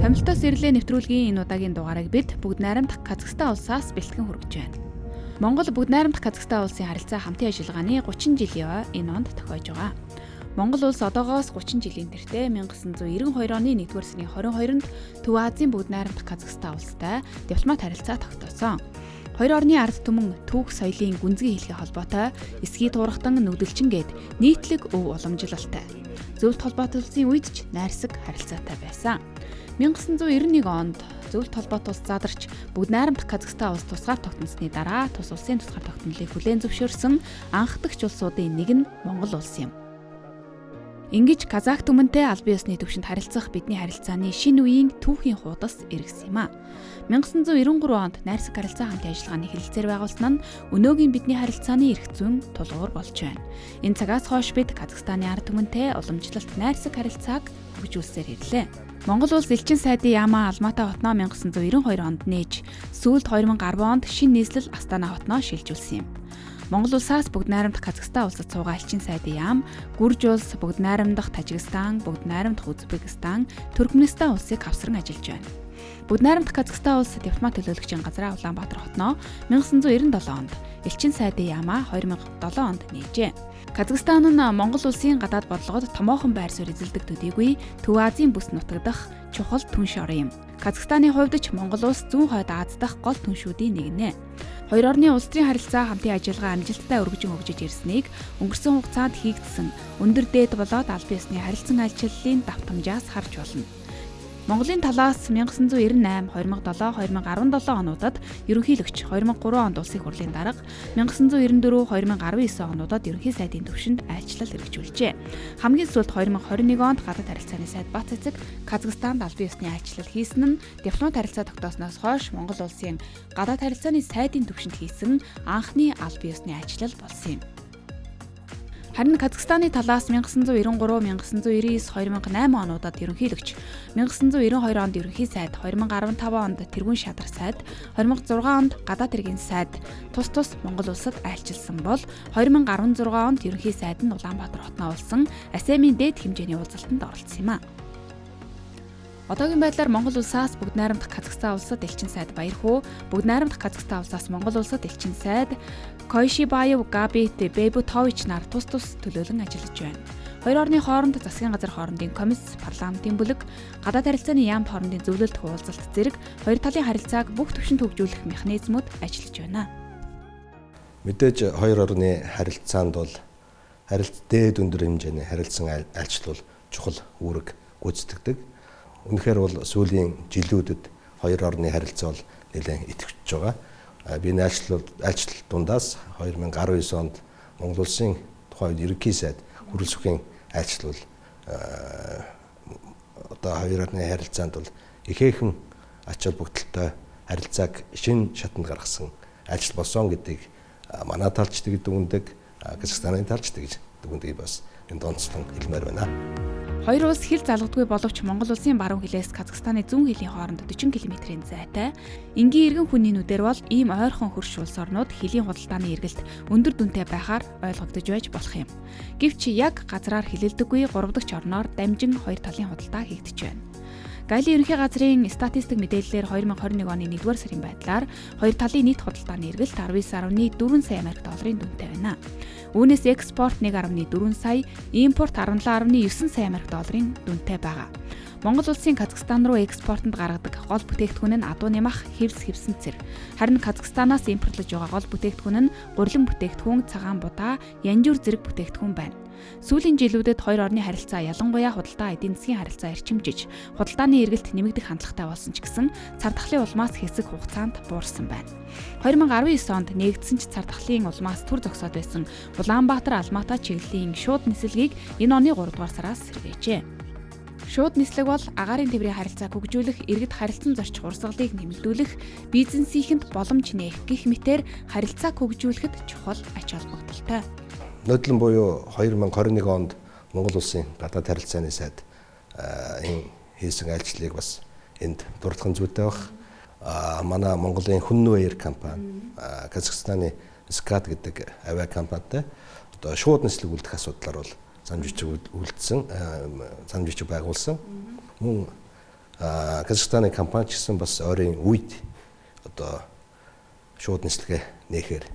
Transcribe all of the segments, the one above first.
Томилтоос ирлээ нэвтрүүлгийн энэ удаагийн дугаарыг бид бүгд найрамдах Казахстан улсаас бэлтгэн хүргэж байна. Монгол бүгд найрамдах Казахстан улсын харилцаа хамтын ажиллагааны 30 жилийн энэ онд тохиож байгаа. Монгол улс одоогоос 30 жилийн тэртээ 1992 оны 1-р сарын 22-нд Төв Азийн бүгд найрамдах Казахстан улстай дипломат харилцаа тогтоосон. Хоёр орны ард түмэн түүх соёлын гүнзгий хэлхий холбоотой, эсгий туурхтан нүдэлчин гээд нийтлэг өв уламжлалтай. Зөвлөлт холбоот улсын үед ч найрсаг харилцаатай байсан. 1991 онд зөвлөлт холбоот улс задарч бүгд найрамдах Казахстан улс тусгаар тогтносны дараа тус улсын тусгаар тогтнолыг хүлээн зөвшөөрсөн анх дахь улсуудын нэг нь Монгол улс юм. Ингэж Казах түмэнтэй албан ёсны түвшинд харилцах бидний харилцааны шинэ үеийн түүхийн хуудас эргэсэн юм а. 1993 онд найрсаг харилцаа хамтын ажиллагааны хэлэлцээр байгуулсан нь өнөөгийн бидний харилцааны эрх зүйн тулгуур болж байна. Энэ цагаас хойш бид Казахстаны ард түмэнтэй уламжлалт найрсаг харилцааг хөгжүүлсээр ирлээ. Монгол улс элчин сайдын Яма Алмата хотноо 1992 онд нээж, сүүлд 2010 онд шинэ нийслэл Астана хотноо шилжүүлсэн юм. Монгол улсаас бүгд найрамдах Казахстан улсад суугаа элчин сайдын яам, Гүрж улс, бүгд найрамдах Тажикстан, бүгд найрамдах Узбекистан, Туркменистан улсыг хавсран ажиллаж байна. Бүгд найрамдах Казахстан улс дипломат төлөөлөгчийн газраа Улаанбаатар хотноо 1997 онд, элчин сайдын яамаа 2007 онд нээжээ. Казахстан нь Монгол улсын гадаад бодлогод томоохон байр суурь эзэлдэг төдийгүй Төв Азийн бүс нутаг дахь чухал түнш орон юм. Казахстаны хувьд ч Монгол улс зүүн хойд Аз дахь гол түншүүдийн нэг нэ. Хоёр орны улс төрийн харилцаа хамтын ажиллагаа амжилттай өргөжин хөгжиж ирснийг өнгөрсөн хугацаанд хийгдсэн өндөр дээд болоод албан ёсны харилцан альчлалын давтамжаас харж болно. Монголын талаас 1998, 2007, 2017 онуудад ерөнхийлөгч, 2003 онд улсын хурлын дарга, 1994, 2019 онуудад ерөнхий сайдын түвшинд айлчлал хэрэгжүүлжээ. Хамгийн сүүлд 2021 онд гадаад харилцааны сайд Бац эцэг Казахстанд албан ёсны айлчлал хийсэн нь дипломат харилцаа тогтоосноос хойш Монгол улсын гадаад харилцааны сайдын түвшинд хийсэн анхны албан ёсны айлчлал болсон юм. Харин Казахстаны талаас 1993, 1999, 2008 онуудад ерөнхийлөгч, 1992 онд ерөнхий сайд, 2015 онд тэргүүн шадар сайд, 2006 онд гадаад хэргийн сайд тус Монгол улсад айлчилсан бол 2016 онд ерөнхий сайд нь Улаанбаатар хотноо улсан АСЕАН-ийн дээд хэмжээний уулзалтанд оролцсон юм а. Одоогийн байдлаар Монгол улсаас бүгд найрамдах Казахстан улсад элчин сайд Баярхүү, бүгд найрамдах Казахстан улсаас Монгол улсад элчин сайд Койшибаев Габит Бэбутович нар тус төлөөлөн ажиллаж байна. Хоёр орны хооронд засгийн газар хоорондын комисс, парламентын бүлэг, гадаад харилцааны яамт хоорондын зөвлөлт хуулзалт зэрэг хоёр талын харилцааг бүх түвшинд хөгжүүлэх механизмууд ажиллаж байна. Мэдээж хоёр орны харилцаанд бол дээд өндөр хэмжээний харилцан айлчлал чухал үүрэг гүйцэтгэдэг. Үнэхээр бол сүүлийн жилүүдэд хоёр орны харилцаа бол нэлээд идэвхжиж байгаа. Би айлчлал дундаас 2019 онд Монгол улсын тухайн үед ерөнхий сайд хүрэлцэхийн айлчлал одоо хоёр орны харилцаанд бол ихээхэн ач холбогдолтой харилцааг шинэ шатанд гаргасан айлчлал болсон гэдгийг манай талч тэгж дүгнэдэг, Казахстаны талч тэгж дүгнэдэг бас энэ онцлон хэлмээр байна. Хоёр улс хил залгадгүй боловч Монгол улсын баруун хилээс Казахстаны зүүн хилийн хооронд 40 км-ийн зайтай. Энгийн иргэн хүний нүдээр бол ийм ойрхон хөрш улс орнууд хилийн худалдааны эргэлт өндөр дүнтэй байхаар ойлгогдож байж болох юм. Гэвч яг газраар хилэлдэггүй 3 дахь орноор дамжин хоёр талын худалдаа хийгдэж байна. Галийн ерөнхий газрын статистик мэдээллээр 2021 оны 1-р сарын байдлаар хоёр талын нийт худалдааны эргэлт 19.4 сая Америк долларын дүнтэй байна. Үүнээс экспорт 1.4 сая, импорт 17.9 сая Америк долларын дүнтэй байгаа. Монгол улсын Казахстан руу экспортод гаргадаг гол бүтээгдэхүүн нь адууны мах, хевс, хевсэн цэр. Харин Казахстанаас импортлож байгаа гол бүтээгдэхүүн нь гурилан бүтээгдэхүүн, цагаан будаа, янжуур зэрэг бүтээгдэхүүн байна. Сүүлийн жилүүдэд хоёр орны харилцаа ялангуяа худалдаа эдийн засгийн харилцаа эрчимжиж, худалдааны эргэлт нэмэгдэх хандлагатай болсон ч гэсэн цар тахлын улмаас хэсэг хугацаанд буурсан байна. 2019 онд нээгдсэн ч цар тахлын улмаас түр зогсоод байсан Улаанбаатар Алмата чиглэлийн шууд нислэгийг энэ оны 3 дугаар сараас сэргээжээ. Шууд нислэг бол агаарын тээврийн харилцааг хөгжүүлэх, иргэд харилцан зорчих урсгалыг нэмэгдүүлэх, бизнесийнхэнд боломж нээх гэх мэтээр харилцааг хөгжүүлэхэд чухал ач холбогдолтой. Нодлон буюу 2021 онд Монгол улсын гадаад харилцааны сайд хийсэн айлчлалыг бас энд дурдах зүйтэй баг. Манай Монголын Хүннү Эйр компани, Казахстаны Скат гэдэг авиа компанитай одоо шууд нислэг үлдэх асуудлаар бол зам жижиг үйлдсэн, зам жижиг байгуулсан. Мөн Казахстаны компани ч гэсэн бас ойрын үед одоо шууд нислэгээ нээхээр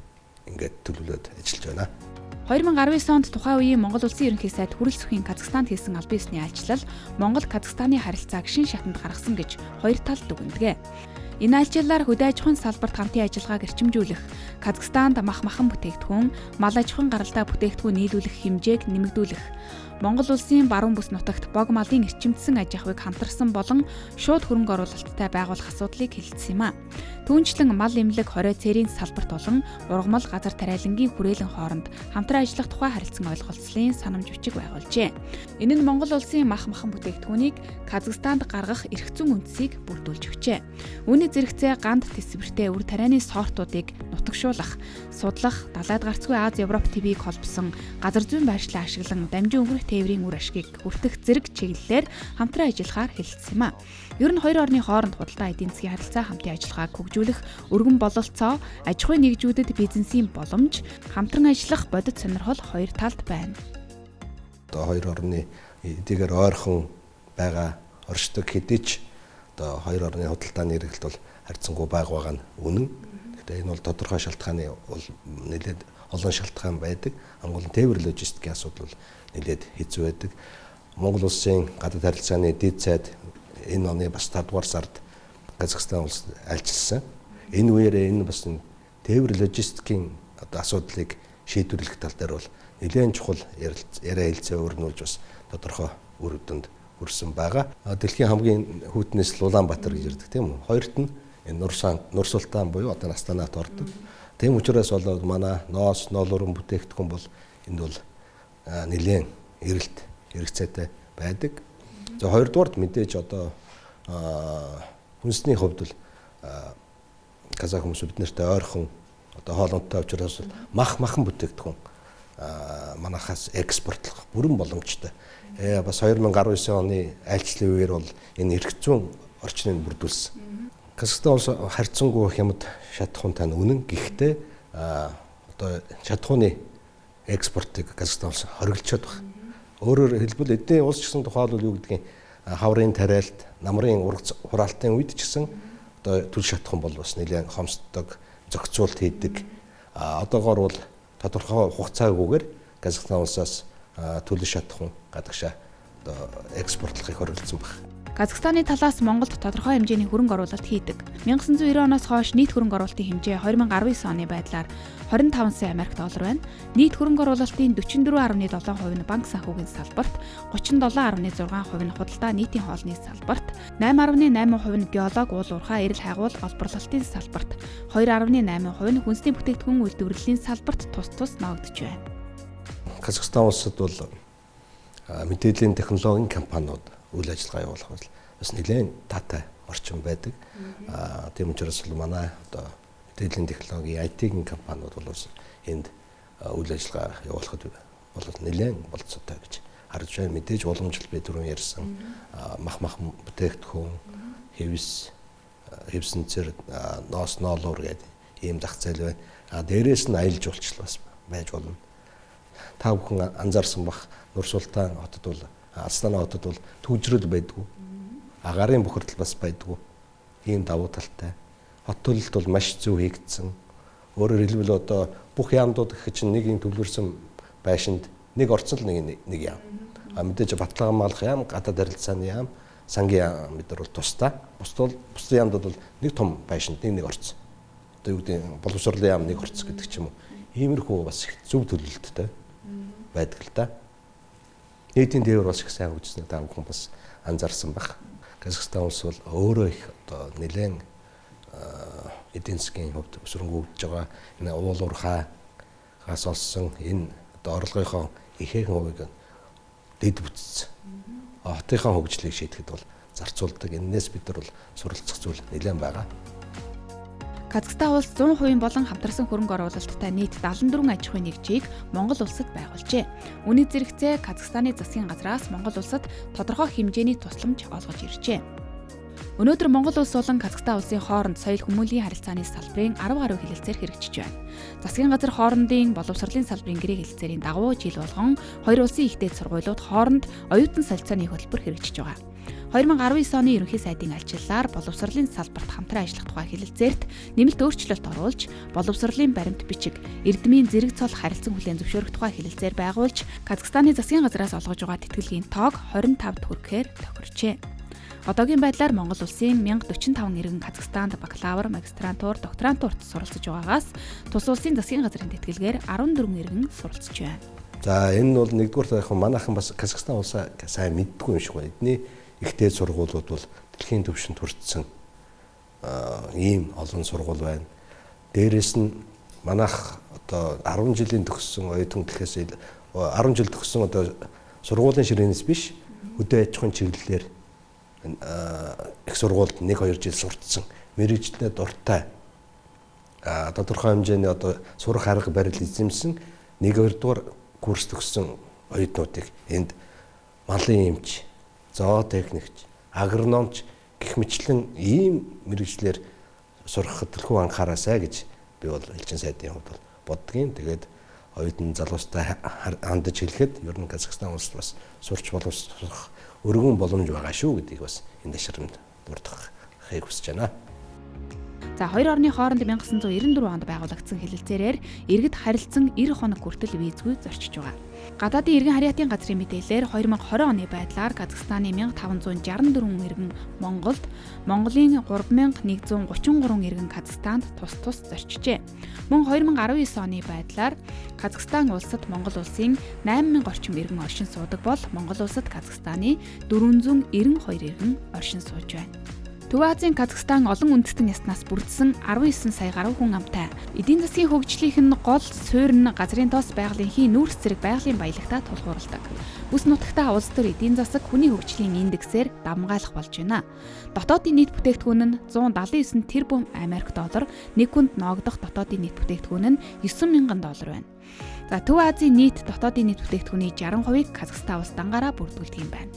ингээд төлөвлөд ажиллаж байна. 2019 онд тухайн үеийн Монгол Улсын ерөнхий сайд Хүрэл Сүхийн Казахстанд хийсэн албан ёсны айлчлал Монгол-Казахстаны харилцааг шин шатанд гаргасан гэж хоёр тал дүгнэдэг. Энэ айлчлалаар хөдөө аж ахуйн салбарт хамтын ажиллагааг эрчимжүүлэх, Казахстанд махан бүтээгдэхүүн, мал аж ахуйн гаралтай бүтээгдэхүүн нийлүүлэх хэмжээг нэмэгдүүлэх, Монгол Улсын баруун бүс нутагт бог малын эрчимдсэн аж ахуйг хамтарсан болон шууд хөрөнгө оруулалттай байгуулах асуудлыг хэлсэн юм а. Түүнчлэн мал эмнэлэг хорой цэрийн салбарт болон ургамал газар тариалангийн хүрээлэн хооронд хамтран ажиллах тухай харилцан ойлголцлын санамж бичиг байгуулжээ. Энэ нь Монгол Улсын махан бүтээгдэхүүнийг Казахстанд гаргах эрх зүйн үндсийг бүрдүүлж өгчээ. Үүний зэрэгцээ ганд тэсвэртэй үр тарианы сортуудыг нутагшуулах, судлах, далайд гарцгүй Аз Европ ТВ-г холбосон газар зүйн байршлаа ашиглан дамжин өнгөрөх тээврийн үр ашгийг хүртэх зэрэг чиглэлээр хамтран ажиллахаар хэлсэн юм а. Ер нь хоёр орны хооронд худалдаа эдийн засгийн харилцаа хамтын ажиллагааг хөгжүүлэх, өргөн бололцоо, аж ахуйн нэгжүүдэд бизнесийн боломж, хамтран ажиллах бодит сонирхол хоёр талд байна. Одоо хоёр орны эдгээр ойрхон байгаа оршдог хэдий ч одоо хоёр орны худалдааны хэрэгэлт бол харьцангуй байгаа нь үнэн. Гэхдээ энэ бол тодорхой шалтгааны бол нэлээд олон шалтгаан байдаг. Ангуулын тээвэр логистикийн асуудал бол нэлээд хэцүү байдаг. Монгол Улсын гадаад харилцааны дэд сайд энэ оны бас 5 дугаар сард Казахстан улсад альчилсан. Энэ үеэрээ энэ бас тээвэр логистикийн одоо асуудлыг шийдвэрлэх тал дээр бол нэлээд чухал яриа хэлцээ өрнүүлж бас тодорхой үр дүнд хүрсэн байгаа. Дэлхийн хамгийн хүйтнээс Улаанбаатар гэж ярьдаг тийм үү? Хоёрт нь Нур Султан буюу одоо Астанад ордог. Тийм учраас болоод манай ноос, ноолурын бүтээгдэхүүн бол энд бол нэлээд эрэлт хэрэгцээтэй байдаг. За хоёрдугаард мэдээж одоо хүнсний хувьд бол казах хүмүүс бид нартай ойрхон одоо хоолойтой учраас махан бүтээгдэхүүн манайхаас экспортлох бүрэн боломжтой. Бас 2019 оны айлчлалын үеэр бол энэ эрх зүйн орчныг бүрдүүлсэн. Казахстан улс харьцангуй хямд шатахуунтай үнэн. Гэхдээ одоо шатахууны экспортыг Казахстан улс хориглочод байна. Өөрөөр хэлбэл эдийн улс ч гэсэн тухайлбал юу гэдгийг хаврын тариалт, намрын ургац хураалтын үед ч гэсэн одоо түл шатахуун бол бас нэлээд хомсддог, зохицуулт хийдэг. Одоогоор бол тодорхой хугацаагүйгээр Казахстан улсаас түл шатахуун гадагшаа одоо экспортлохыг хориглосон байна. Казахстаны талаас Монголд тодорхой хэмжээний хөрөнгө оруулалт хийдэг. 1990 оноос хойш нийт хөрөнгө оруулалтын хэмжээ 2019 оны байдлаар 25 сая Америк доллар байна. Нийт хөрөнгө оруулалтын 44.7% нь банк санхүүгийн салбарт, 37.6% нь худалдаа нийтийн хоолны салбарт, 8.8% нь геолог, уул уурхай, эрэл хайгуул, олборлолтын салбарт, 2.8% нь хүнсний бүтээгдэхүүн үйлдвэрлэлийн салбарт тус ногдож байна. Казахстан улсад бол мэдээллийн технологийн компаниуд үйл ажиллагаа явуулах бас нэлээд таатай орчин байдаг. Тийм учраас манай одоо мэдээллийн технологийн IT-ийн компаниуд бол энд үйл ажиллагаа явуулахад бол нэлээд болцоотой гэж харж байна. Мэдээж уламжлал бид түрүүн ярьсан махан бүтээгдэхүүн, хэвсэн цэр, ноос ноолуур гэдэг ийм зах зээл байна. Дээрээс нь аялал жуулчлал бас байж болно. Та бүхэн анзаарсан бах Нур Султан хотод бол Астана хотод бол түгжрэл байдгүй. Агарын бохирдол бас байдгүй. Ийм давуу талтай. Хот төлөлт бол маш зөв хийгдсэн. Өөрөөр хэлбэл одоо бүх яамдууд гэх чинь нэг юм төвлөрсөн байшинд нэг орцол нэг яам. Мэдээж Батлаган малах яам, гадаад харилцааны яам, сангийн яам бид нар бол тусдаа. Бусдын яамдууд бол нэг том байшинд нэг орц. Одоо юу гэдэг боловсролын яам нэг орц гэдэг ч юм уу. Иймэрхүү бас их зөв төлөлттэй байдаг л да. Нийтийн тээвэр бас их сайн хөгжснээ та бүхэн бас анзаарсан баг. Казахстан улс бол өөрөө их одоо нэлээд эдийн засгийн хувьд өсрөнгө өгж байгаа. Энэ уул уурхайгаас олсон энэ одоо орлогынхоо ихээхэн хувийг дэд бүтцсэн. Хотынхаа хөгжлийг шийдэхэд бол зарцуулдаг. Энээс бид нар бол суралцах зүйл нэлээд байгаа. Казахстан улс 100% болон хамтарсан хөрөнгө оруулалттай нийт 74 аж ахуйн нэгжийг Монгол улсад байгуулжээ. Үүний зэрэгцээ Казахстаны засгийн газраас Монгол улсад тодорхой хэмжээний тусламж олгож иржээ. Өнөөдөр Монгол улс болон Казахстан улсын хооронд соёл хүмүүлийн харилцааны салбарын 10 гаруй хэлэлцээр хэрэгжиж байна. Засгийн газар хоорондын боловсролын салбарын гэрээ хэлэлцээрийн дагуу жил болгон хоёр улсын их дээд сургуулиуд хооронд оюутан солилцооны хөтөлбөр хэрэгжиж байгаа. 2019 оны ерөнхий сайдын альчиллаар боловсролын салбарт хамтран ажиллах тухай хэлэлцээрт нэмэлт өөрчлөлт оруулж, боловсролын баримт бичиг, эрдмийн зэрэг цол харилцан хүлээн зөвшөөрөх тухай хэлэлцээр байгуулж, Казахстаны засгийн газраас олгож байгаа тэтгэлгийн тоог 25-д хүрэхээр тохирчээ. Одоогийн байдлаар Монгол улсын 1045 иргэн Казахстанд бакалавр, магистрантур, докторантурт суралцж байгаагаас тус улсын засгийн газрын тэтгэлгээр 14 иргэн суралцж байна. За энэ бол нэгдүгээр яг манайхан бас Казахстан улсаа сайн мэддэггүй юм шиг байна. Эдний ихтэй сургуулиуд бол дэлхийн түвшинд хүртсэн ийм олон сургууль байна. Дээрээс нь манайх одоо 10 жилийн төгссөн оюутан гэхээс 10 жил төгссөн одоо сургуулийн ширээнээс биш хөдөө аж ахуйн чиглэлээр их сургуульд 1-2 жил сурцсан мэргэжтэй дуртай тодорхой хэмжээний одоо сурах арга барил эзэмсэн 1-2 дугаар курс төгссөн оюутнуудыг энд малын эмч, зоотехникч, агрономч гэх мэтлэн ийм мэргэжлэр сурахад төлхөө анхаараасай гэж би бол элчин сайдын хувьд боддгийн. Тэгээд оюутан залуустай хандаж хэлэхэд ер нь Казахстан улсад бас сурч боловсрох өргөн боломж байгаа шүү гэдгийг бас энэ ташрамд дурдахыг хүсэж байна. За хоёр орны хооронд 1994 онд байгуулагдсан хэлэлцээрээр иргэд харилцан 90 хоног хүртэл визгүй зорчиж байгаа. Гадаадын иргэн харьяатын газрын мэдээлэлээр 2020 оны байдлаар Казахстаны 1564 иргэн Монголд, Монголын 3133 иргэн Казахстанд тус зорчжээ. Мөн 2019 оны байдлаар Казахстан улсад Монгол улсын 8000 орчим иргэн оршин суудаг бол Монгол улсад Казахстаны 492 иргэн оршин сууж байна. Төв Азийн Казахстан олон үндэстэн яснаас бүрдсэн 19 сая гаруй хүн амтай. Эдийн засгийн хөгжлийнх нь гол суурь нь газрын тоос байгалийн нүүрс зэрэг байгалийн баялагтаа тулгуурладаг. Бүс нутагтаа улс төр эдийн засаг хүний хөгжлийн индексээр давмгайлах болж байна. Дотоодын нийт бүтээгдэхүүн нь 179 тэрбум Америк доллар, нэг хүнд ноогдох дотоодын нийт бүтээгдэхүүн нь 9,000 доллар байна. За Төв Азийн нийт дотоодын нийт бүтээгдэхүүний 60%-ийг Казахстан улс дангаараа бүрдүүлдэг юм байна.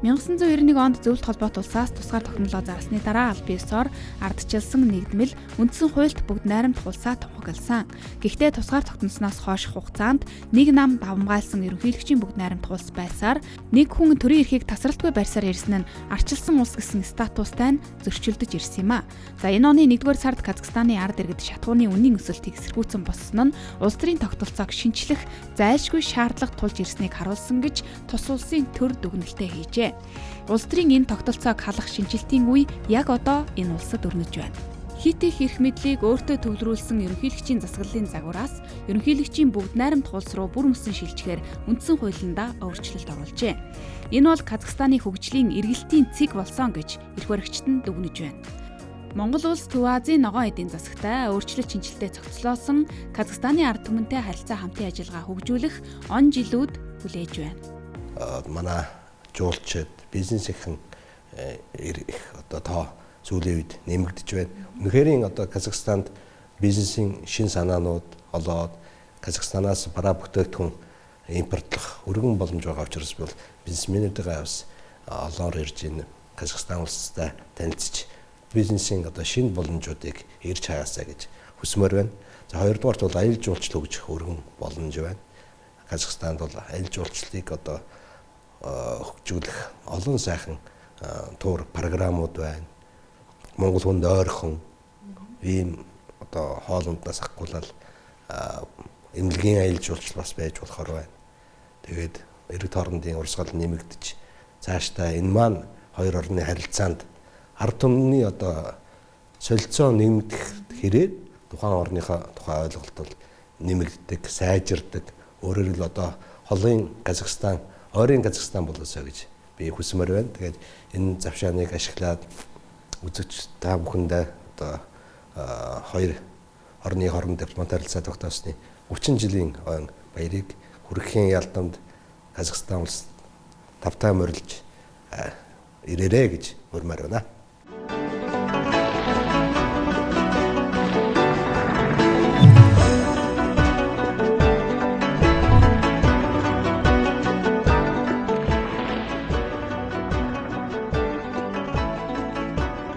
1991 онд зөвлөлт холбоот улсаас тусгаар тогтнолоо зарсны дараа аль биесээр ардчилсан нэгдмэл үндсэн хуульд бүгд найрамдах улсаа тунхагласан. Гэхдээ тусгаар тогтносноос хойш хугацаанд нэг нам давмгайлсан ерөнхийлөгчийн бүгд найрамдах улс байсаар нэг хүн төрийн эрхийг тасралтгүй барьсаар ирсэн нь ардчилсан улс гэсэн статустай нь зөрчилдөж ирсэн юм а. За энэ оны 1-р сард Казахстаны ард иргэд шатхууны үнийн өсөлтийг эсэргүүцэн болсон нь улс төрийн тогтолцоог шинчлэх зайлшгүй шаардлага тулж ирснийг харуулсан гэж тус улсын төр дүгнэлтээ хийжээ. Улс төрийн энэ тогтолцоог халах шинжилтийн үе яг одоо энэ улсад өрнөж байна. Хит их эрх мэдлийг өөртөө төвлөрүүлсэн ерөнхийлөгчийн засаглалын загвараас ерөнхийлөгчийн бүгд найрамдах улс руу бүр мөсөн шилжихээр үндсэн хуулиндаа өөрчлөлт оруулжээ. Энэ бол Казахстаны хөгжлийн эргэлтийн цэг болсон гэж эрх баригчид нь дүгнэж байна. Монгол улс Төв Азийн ногоон эдийн засагтай өөрчлөлт шинжилтээ цогцлоосон Казахстаны ард түмэнтэй харилцаа хамтын ажиллагаа хөгжүүлэх он жилүүд хүлээж байна. Манай жуулчид бизнесийнхэн их одоо тоо сүүлийн үед нэмэгдэж байна. Үнэхээр одоо Казахстанд бизнесийн шин санаанууд олоод Казахстанаас бараа бүтээгдэхүүн импортлох өргөн боломж байгаа учраас бол бизнесмэнүүдээ бас олоор ирж ийн Казахстан улстай танилцж бизнесийн одоо шинэ боломжуудыг ирж хаяасаа гэж хүсмээр байна. За хоёрдугаарт бол аялал жуулчлал өгж өргөн боломж байна. Казахстанд бол аялал жуулчлалыг одоо хөгжүүлэх олон сайхан тур програмууд байна. Монгол хүнд ойрхон ийм одоо хоолундаас ахгуулаад эмнэлгийн аялал жуулчлал бас байж болохоор байна. Тэгээд эрэг хоорондын урсгал нэмэгдэж цаашдаа энэ маань хоёр орны харилцаанд ард түмний одоо солилцоо нэмэгдэх хэрээр тухайн орныхоо тухай ойлголт бол нэмэгддэг, сайжирдаг. Өөрөөр хэл одоо холын Казахстан, ойрын Казахстан болоосоо гэж би хүсмээр байна. Тэгээд энэ завшааныг ашиглаад үзэгч та бүхэндээ одоо хоёр орны хооронд дипломат харилцаа тогтоосны 30 жилийн баярыг хүргэхийн ялдамд Казахстан улс тавтай морилж ирээрэй гэж мөрмөр байна.